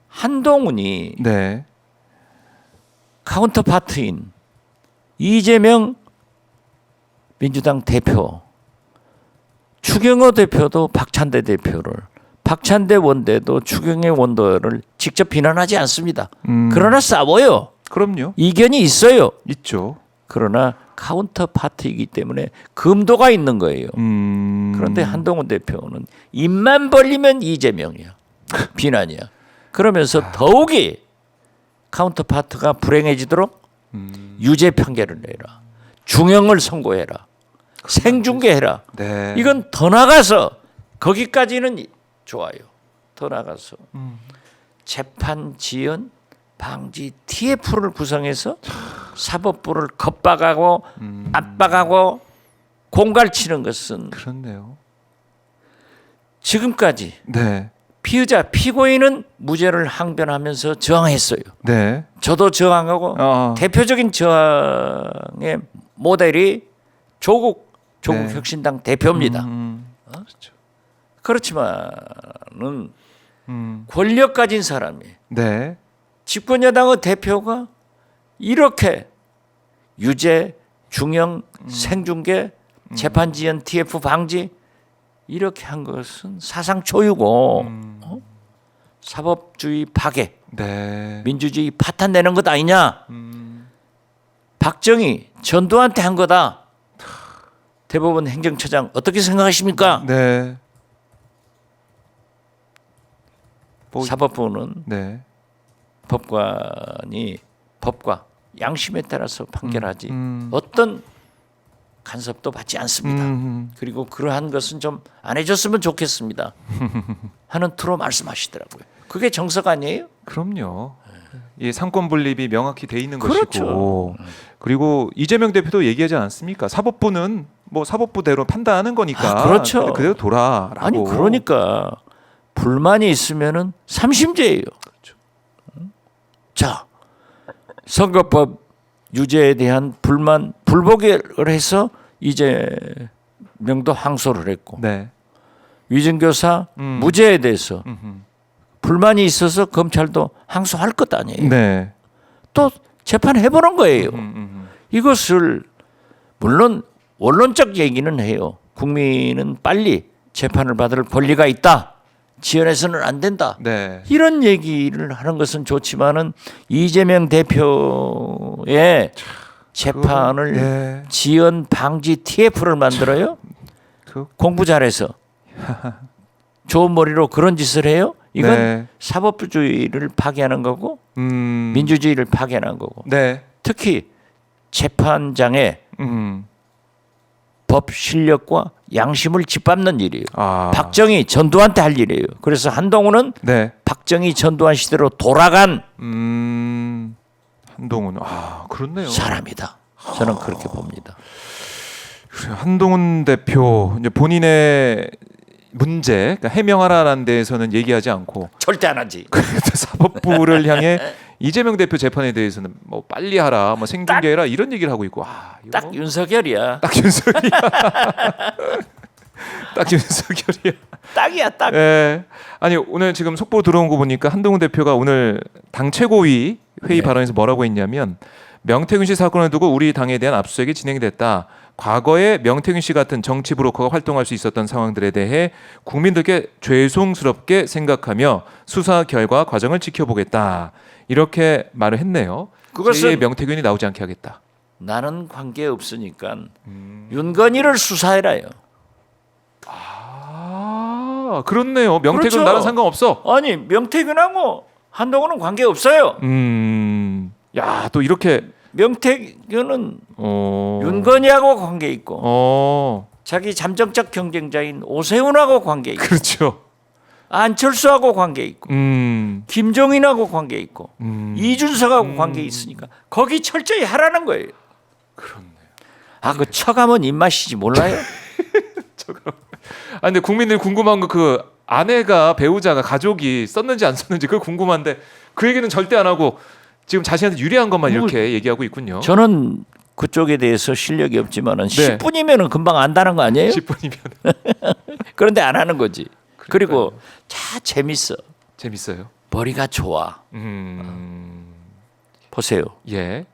한동훈이 네. 카운터파트인 이재명 민주당 대표, 추경호 대표도 박찬대 대표를, 박찬대 원대도 추경호 원대를 직접 비난하지 않습니다. 그러나 싸워요. 그럼요. 이견이 있어요. 있죠. 그러나 카운터파트이기 때문에 금도가 있는 거예요. 그런데 한동훈 대표는 입만 벌리면 이재명이야. 비난이야. 그러면서 더욱이 카운터파트가 불행해지도록 유죄 판결을 내라. 중형을 선고해라. 생중계해라. 네. 이건 더 나가서 거기까지는 좋아요. 더 나가서 재판 지연 방지 TF를 구성해서 사법부를 겁박하고 압박하고 공갈치는 것은 그렇네요. 지금까지 네. 피의자 피고인은 무죄를 항변하면서 저항했어요. 네. 저도 저항하고 대표적인 저항의 모델이 조국 네. 혁신당 대표입니다. 그렇죠. 그렇지만은 권력 가진 사람이 네. 집권 여당의 대표가 이렇게 유죄, 중형, 생중계, 재판 지연, TF 방지 이렇게 한 것은 사상 초유고 사법주의 파괴, 네. 민주주의 파탄내는 것 아니냐? 박정희, 전두환한테 한 거다. 대법원 행정처장 어떻게 생각하십니까? 네. 사법부는 네. 법관이 법과 양심에 따라서 판결하지 어떤 간섭도 받지 않습니다. 그리고 그러한 것은 좀 안 해줬으면 좋겠습니다 하는 투로 말씀하시더라고요. 그게 정석 아니에요? 그럼요. 이 상권 분립이 명확히 돼 있는 그렇죠. 것이고 그리고 이재명 대표도 얘기하지 않았습니까? 사법부는 뭐 사법부대로 판단하는 거니까 그렇죠. 그대로 돌아라고. 아니 그러니까 불만이 있으면은 삼심제예요. 그렇죠. 자, 선거법 유죄에 대한 불만 불복을 해서 이재명도 항소를 했고 네. 위증교사 무죄에 대해서 불만이 있어서 검찰도 항소할 것 아니에요. 네. 또 재판해보는 거예요. 이것을 물론 원론적 얘기는 해요. 국민은 빨리 재판을 받을 권리가 있다. 지연해서는 안 된다. 네. 이런 얘기를 하는 것은 좋지만은 이재명 대표의 재판을 네. 지연 방지 TF를 만들어요. 공부 잘해서 좋은 머리로 그런 짓을 해요. 이건 네. 사법주의를 파괴하는 거고 민주주의를 파괴하는 거고 네. 특히 재판장의 법 실력과 양심을 짓밟는 일이에요. 박정희 전두환한테 할 일이에요. 그래서 한동훈은 네. 박정희 전두환 시대로 돌아간 한동훈 그렇네요. 사람이다. 저는 그렇게 봅니다. 그래요. 한동훈 대표 이제 본인의 문제 그러니까 해명하라는 데에서는 얘기하지 않고 절대 안 하지. 사법부를 향해 이재명 대표 재판에 대해서는 뭐 빨리 하라, 뭐 생중계해라 이런 얘기를 하고 있고 이거 딱 윤석열이야. 딱 윤석열이야. 딱 윤석열이야. 딱이야 딱. 예. 아니 오늘 지금 속보 들어온 거 보니까 한동훈 대표가 오늘 당 최고위 회의 발언에서 뭐라고 했냐면 명태균 씨 사건을 두고 우리 당에 대한 압수수색이 진행됐다. 과거에 명태균 씨 같은 정치 브로커가 활동할 수 있었던 상황들에 대해 국민들께 죄송스럽게 생각하며 수사 결과 과정을 지켜보겠다. 이렇게 말을 했네요. 그것은 제2의 명태균이 나오지 않게 하겠다. 나는 관계 없으니까 윤건희를 수사해라요. 그렇네요. 명태균 그렇죠. 나랑 상관없어. 아니 명태균하고 한동훈은 관계 없어요. 야, 또 이렇게 명태균은 윤건희하고 관계 있고 자기 잠정적 경쟁자인 오세훈하고 관계 있고 그렇죠. 안철수하고 관계 있고 김종인하고 관계 있고 이준석하고 관계 있으니까 거기 철저히 하라는 거예요. 그렇네요. 그 처감은 입맛이지 몰라요? 근데 국민들이 궁금한 거 그 아내가 배우자가 가족이 썼는지 안 썼는지 그거 궁금한데 그 얘기는 절대 안 하고 지금 자신한테 유리한 것만 이렇게 얘기하고 있군요. 저는 그쪽에 대해서 실력이 없지만은 네. 10분이면은 금방 안다는 거 아니에요? 10분이면 그런데 안 하는 거지. 그리고 그러니까요. 다 재밌어. 재밌어요. 머리가 좋아. 보세요. 예.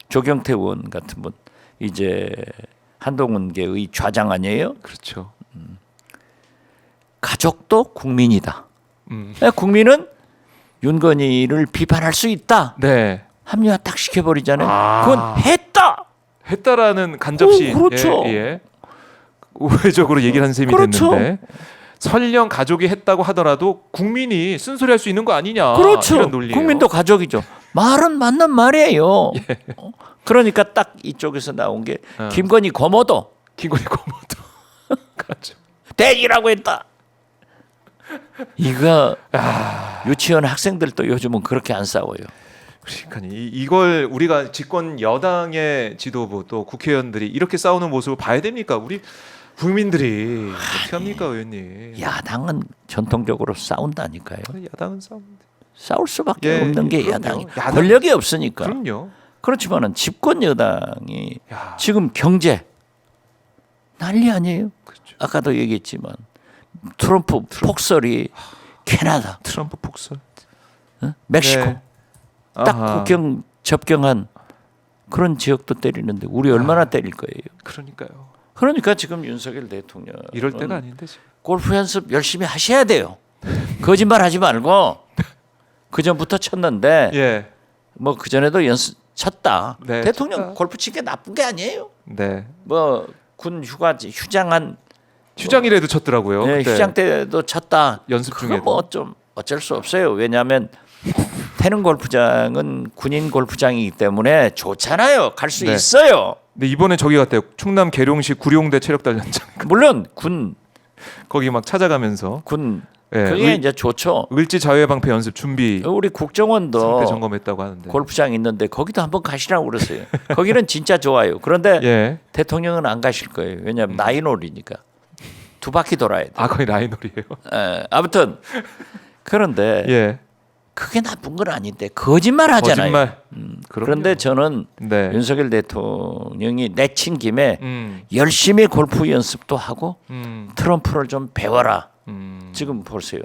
조경태 의원 같은 분 이제 한동훈계의 좌장 아니에요? 그렇죠. 가족도 국민이다. 국민은 윤건희를 비판할 수 있다. 네. 합리화 딱 시켜버리잖아요. 그건 했다라는 간접시. 그렇죠. 예. 우회적으로 얘기를 한 셈이 그렇죠. 됐는데 설령 가족이 했다고 하더라도 국민이 쓴소리할 수 있는 거 아니냐. 그렇죠. 이런 논리예요. 국민도 가족이죠. 말은 맞는 말이에요. 예. 그러니까 딱 이쪽에서 나온 게 김건희 고모도 김건희 고모도 가족. 대기라고 했다. 이거 유치원 학생들도 요즘은 그렇게 안 싸워요. 그러니까 이걸 우리가 집권 여당의 지도부 또 국회의원들이 이렇게 싸우는 모습을 봐야 됩니까? 우리 국민들이 어떻게 합니까, 의원님? 야당은 전통적으로 싸운다니까요. 야당은 싸우는데. 싸울 수밖에 없는 게 그럼요. 야당이 야당. 권력이 없으니까. 그럼요. 그렇지만은 집권 여당이 야. 지금 경제 난리 아니에요. 그렇죠. 아까도 얘기했지만 트럼프 폭설이 캐나다, 트럼프 폭설. 멕시코 네. 딱 아하. 국경 접경한 그런 지역도 때리는데 우리 얼마나 때릴 거예요. 그러니까요. 그러니까 지금 윤석열 대통령 이럴 때가 아닌데 지금. 골프 연습 열심히 하셔야 돼요. 거짓말하지 말고 그 전부터 쳤는데 예. 뭐 그 전에도 연습 쳤다. 네, 대통령 쳤다. 골프 친 게 나쁜 게 아니에요. 네. 뭐 군 휴장한 휴장이라도 쳤더라고요. 네, 그때. 휴장 때도 쳤다. 연습 그거 중에도. 뭐 좀 어쩔 수 없어요. 왜냐하면 태릉 골프장은 군인 골프장이기 때문에 좋잖아요. 갈 수 네. 있어요. 근데 이번에 저기 갔대요. 충남 계룡시 구룡대 체력단련장. 물론 군 거기 막 찾아가면서 예, 그게 이제 좋죠. 을지 자유예방패 연습 준비 우리 국정원도 상태 점검했다고 하는데. 골프장 있는데 거기도 한번 가시라고 그러세요. 거기는 진짜 좋아요. 그런데 예. 대통령은 안 가실 거예요. 왜냐하면 나이놀이니까 두 바퀴 돌아야 돼. 거의 라이놀이에요. 아무튼 그런데 예. 그게 나쁜 건 아닌데 거짓말 하잖아요. 거짓말. 그런데 저는 네. 윤석열 대통령이 내친 김에 음. 열심히 골프 연습도 하고 음. 트럼프를 좀 배워라. 지금 지금 보세요.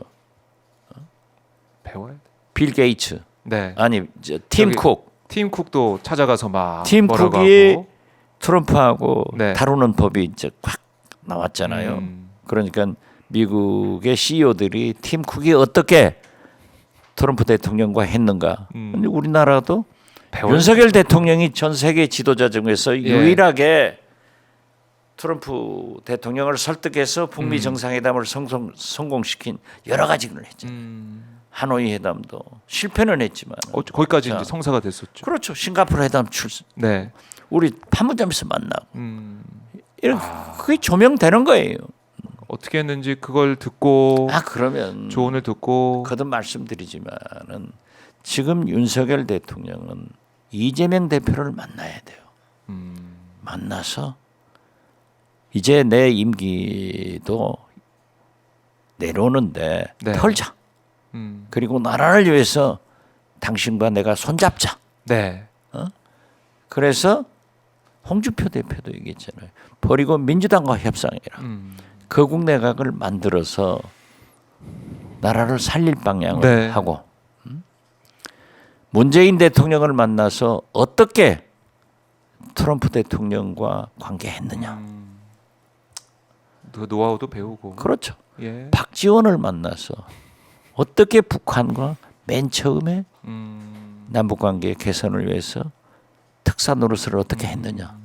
배워야 돼. 빌 게이츠 네. 아니 팀 쿡. 팀 쿡도 찾아가서 막 팀 뭐라고 쿡이 하고. 트럼프하고 네. 다루는 법이 이제 확 나왔잖아요. 그러니까 미국의 CEO들이 팀 쿡이 어떻게 트럼프 대통령과 했는가. 근데 우리나라도 윤석열 대통령이 전 세계 지도자 중에서 유일하게 트럼프 대통령을 설득해서 북미 정상회담을 성공시킨 여러 가지를 했죠. 하노이 회담도 실패는 했지만 거기까지 이제 성사가 됐었죠. 그렇죠. 싱가포르 회담 네. 우리 판문점에서 만나고 이런 그게 조명되는 거예요. 어떻게 했는지 그걸 듣고 그러면 조언을 듣고 거듭 말씀드리지만은 지금 윤석열 대통령은 이재명 대표를 만나야 돼요. 만나서 이제 내 임기도 내려오는데 네. 털자. 그리고 나라를 위해서 당신과 내가 손잡자. 네. 그래서 홍준표 대표도 얘기했잖아요. 버리고 민주당과 협상해라. 거국 내각을 만들어서 나라를 살릴 방향을 네. 하고 문재인 대통령을 만나서 어떻게 트럼프 대통령과 관계했느냐. 그 노하우도 배우고. 그렇죠. 예. 박지원을 만나서 어떻게 북한과 맨 처음에 남북관계 개선을 위해서 특사 노릇을 어떻게 했느냐.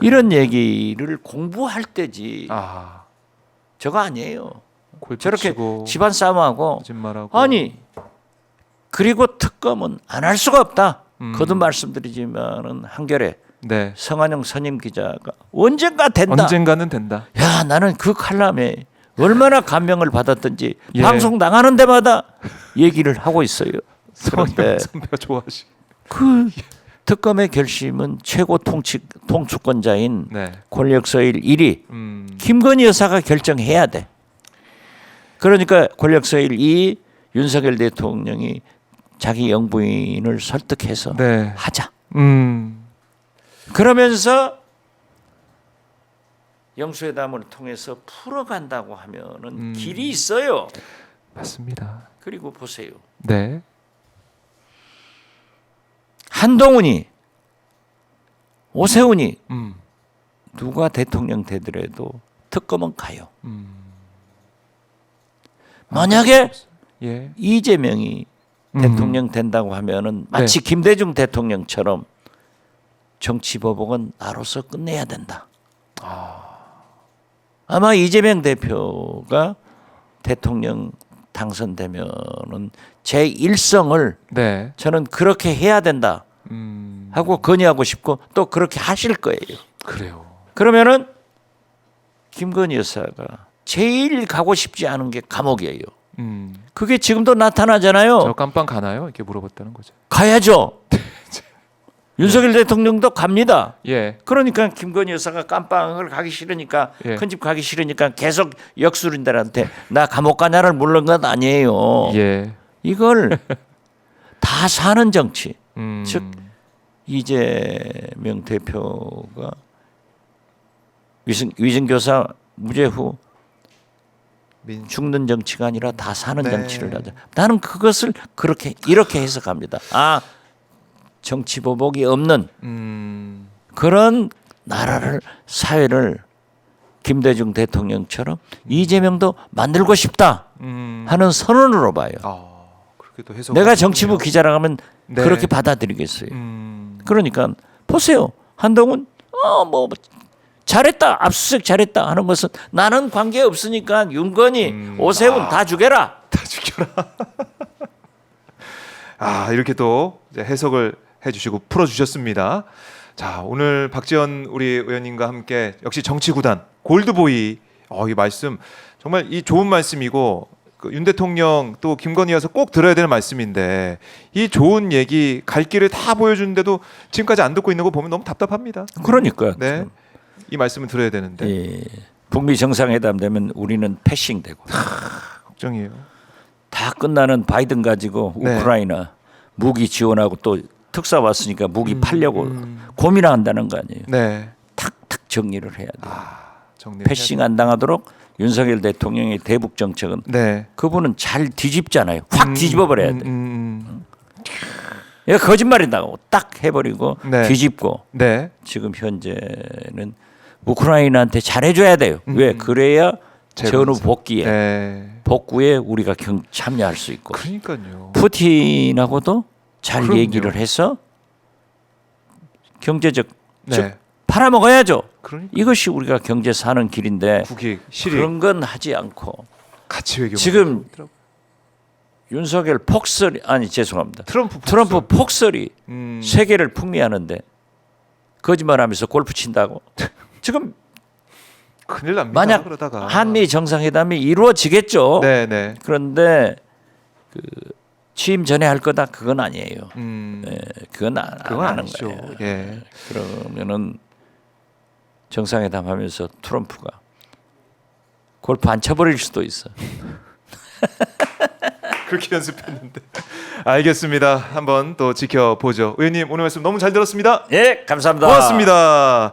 이런 얘기를 공부할 때지. 아. 저거 아니에요. 골프 저렇게 치고 집안 싸움하고 거짓말하고. 아니 그리고 특검은 안 할 수가 없다. 거듭 말씀드리지만은 한겨레 네. 성한영 선임 기자가 언젠가 된다. 언젠가는 된다. 야 나는 그 칼럼에 얼마나 감명을 받았던지 예. 방송 나가는 데마다 얘기를 하고 있어요. 그런데 선배가 좋아하시. 그 특검의 결심은 최고 통수권자인 네. 권력서일 1위 김건희 여사가 결정해야 돼. 그러니까 권력서일 2위 윤석열 대통령이 자기 영부인을 설득해서 네. 하자. 그러면서 영수회담을 통해서 풀어간다고 하면은 길이 있어요. 맞습니다. 그리고 보세요. 네. 한동훈이 오세훈이 음. 누가 대통령 되더라도 특검은 가요. 만약에 예. 이재명이 대통령 된다고 하면은 마치 김대중 대통령처럼 정치보복은 나로서 끝내야 된다. 아마 이재명 대표가 대통령 당선되면은 제 일성을 네. 저는 그렇게 해야 된다 하고 건의하고 싶고 또 그렇게 하실 거예요. 그래요. 그러면은 김건희 여사가 제일 가고 싶지 않은 게 감옥이에요. 그게 지금도 나타나잖아요. 저 깜빵 가나요? 이렇게 물어봤다는 거죠. 가야죠. 윤석열 대통령도 갑니다. 예. 그러니까 김건희 여사가 깜빵을 가기 싫으니까 예. 큰 집 가기 싫으니까 계속 역술인들한테 나 감옥 가냐를 물는 것 아니에요. 예. 이걸 다 사는 정치. 음. 즉 이재명 대표가 위증교사 무죄 후 죽는 정치가 아니라 다 사는 네. 정치를 하자. 나는 그것을 그렇게 이렇게 해석합니다. 아 정치 보복이 없는 그런 나라를 사회를 김대중 대통령처럼 이재명도 만들고 싶다 하는 선언으로 봐요. 아, 그렇게 또 해석. 내가 정치부 기자라 하면 네. 그렇게 받아들이겠어요. 그러니까 보세요. 한동훈 뭐 잘했다. 압수수색 잘했다 하는 것은 나는 관계 없으니까 윤건희, 오세훈 다 죽여라. 다 죽여라. 아, 이렇게 또 이제 해석을 해주시고 풀어주셨습니다. 자, 오늘 박지원 우리 의원님과 함께 역시 정치구단 골드보이 이 말씀 정말 이 좋은 말씀이고 그 윤 대통령 또 김건희 여사 꼭 들어야 되는 말씀인데 이 좋은 얘기 갈 길을 다 보여주는데도 지금까지 안 듣고 있는 거 보면 너무 답답합니다. 그러니까요. 네, 이 말씀을 들어야 되는데 예. 북미 정상회담 되면 우리는 패싱되고 걱정이에요. 다 끝나는 바이든 가지고 네. 우크라이나 무기 지원하고 또 특사 왔으니까 무기 팔려고 고민한다는 거 아니에요. 네, 탁탁 정리를 해야 돼요. 정리. 패싱 안 당하도록 윤석열 대통령의 대북 정책은 네. 그분은 잘 뒤집잖아요. 확 뒤집어 버려야 돼. 얘 거짓말이다고 딱 해버리고 네. 뒤집고 네. 지금 현재는 우크라이나한테 잘해줘야 돼요. 왜? 그래야 전후 복귀에 네. 복구에 우리가 참여할 수 있고 그러니까요. 푸틴하고도 잘 그럼요. 얘기를 해서 경제적 네. 즉 팔아먹어야죠. 그러니까 이것이 우리가 경제 사는 길인데 국익, 실익, 그런 건 하지 않고 가치 외교 지금 윤석열 폭설이 아니 죄송합니다. 트럼프 폭설이 세계를 풍미하는데 거짓말하면서 골프 친다고 지금 큰일 납니다. 만약 그러다가 한미 정상회담이 이루어지겠죠. 네, 네. 그런데 그 취임 전에 할 거다 그건 아니에요. 예, 그건 안 그건 하는 아니죠. 거예요. 예. 그러면은 정상회담 하면서 트럼프가 골프 안 쳐버릴 수도 있어. 그렇게 연습했는데. 알겠습니다. 한번 또 지켜보죠. 의원님 오늘 말씀 너무 잘 들었습니다. 예, 감사합니다. 고맙습니다.